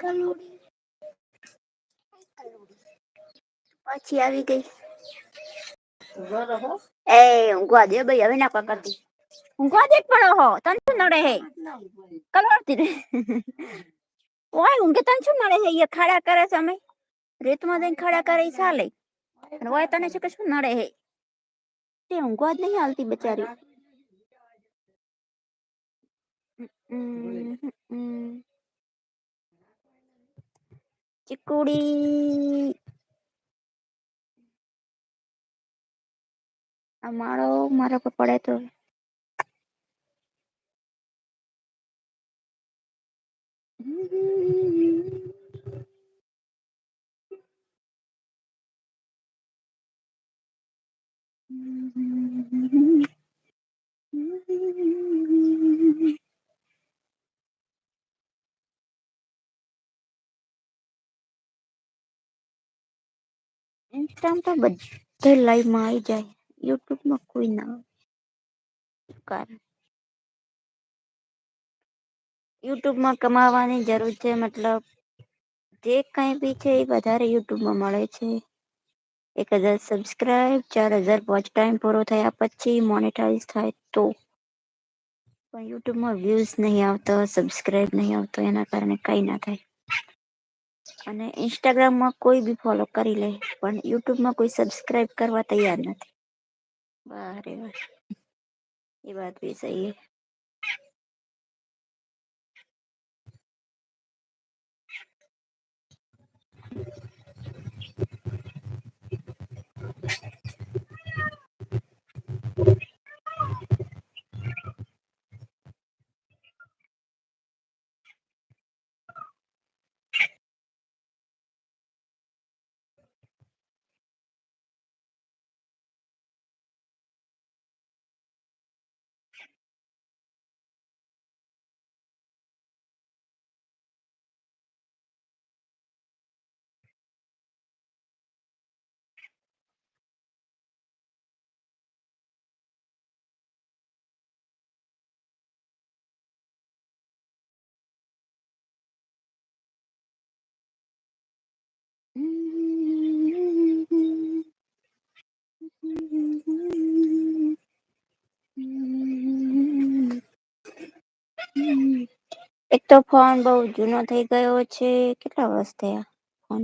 કલોડી પછી આવી ગઈ. એ ઊંઘવા દે ભાઈ હવે ના પકડતી. ઊંઘવા દે પણ હો તને શું નડે હે કલવારતી રે. ઓય ઊંઘે તને શું નડે હે ખાડા કરે છે અમે રેતમાં જઈને ખાડા કરે ચાલે. ઓય તને શું કશું નડે હે તે ઊંઘવા જ નહી આલતી બચારી. ચીકુડી આ માળો મારા પર પડે તો ઇન્સ્ટા તો બધે લાઈવમાં આવી જાય યુટ્યુબમાં કોઈ ના આવે. યુટ્યુબમાં કમાવાની જરૂર છે મતલબ જે કઈ બી છે એ વધારે યુટ્યુબમાં મળે છે. 1000 સબસ્ક્રાઈબ 4000 વોચ ટાઈમ પૂરો થયા પછી મોનેટાઈઝ થાય તો. પણ યુટ્યુબમાં વ્યુઝ નહીં આવતો સબસ્ક્રાઈબ નહીં આવતો એના કારણે કઈ ના થાય. અને ઇન્સ્ટાગ્રામમાં કોઈ બી ફોલો કરી લે પણ યુટ્યુબમાં કોઈ સબસ્ક્રાઈબ કરવા તૈયાર નથી. વારે વાર એ વાત ભી સહી હે. એક તો ફોન બઉ જૂનો થઇ ગયો છે કેટલા વર્ષ થયા ફોન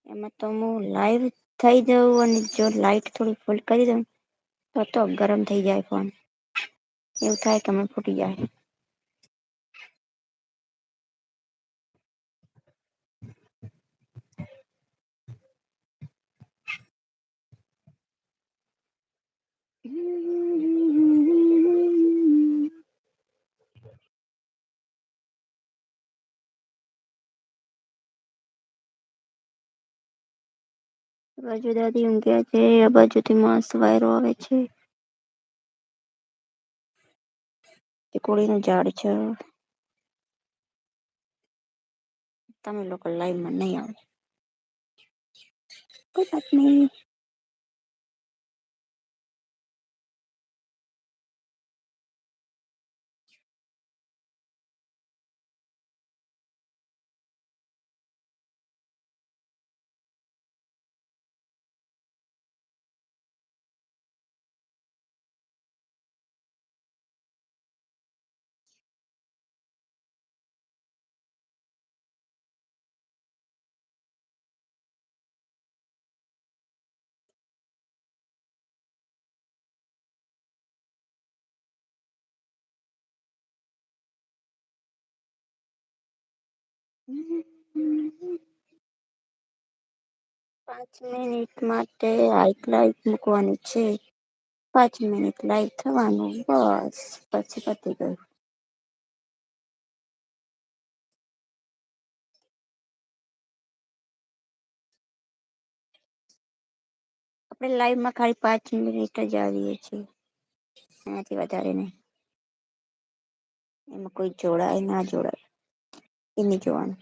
એમાં તો હું લાઈવ થઈ જઉં અને જો લાઈટ થોડી ફૂલ કરી દઉં તો ગરમ થઈ જાય ફોન એવું થાય કે મને ફૂટી જાય. આ બાજુ દાદી ઊંઘ્યા છે આ બાજુથી મસ્ત વાયરો આવે છે. ચીકુડી નું ઝાડ છે. તમે લોકો લાઈવમાં નહી આવે. કોઈ બાત નહી. પાંચ મિનિટ માટે આઈક લાઈક મૂકવાની છે. 5 મિનિટ લાઈક થવાનું બસ પછી પતી ગયું. આપણે લાઈવમાં ખાલી 5 મિનિટ જ આવીએ છીએ એનાથી વધારે નહી. એમાં કોઈ જોડાય ના જોડાય એ નહી જોવાનું.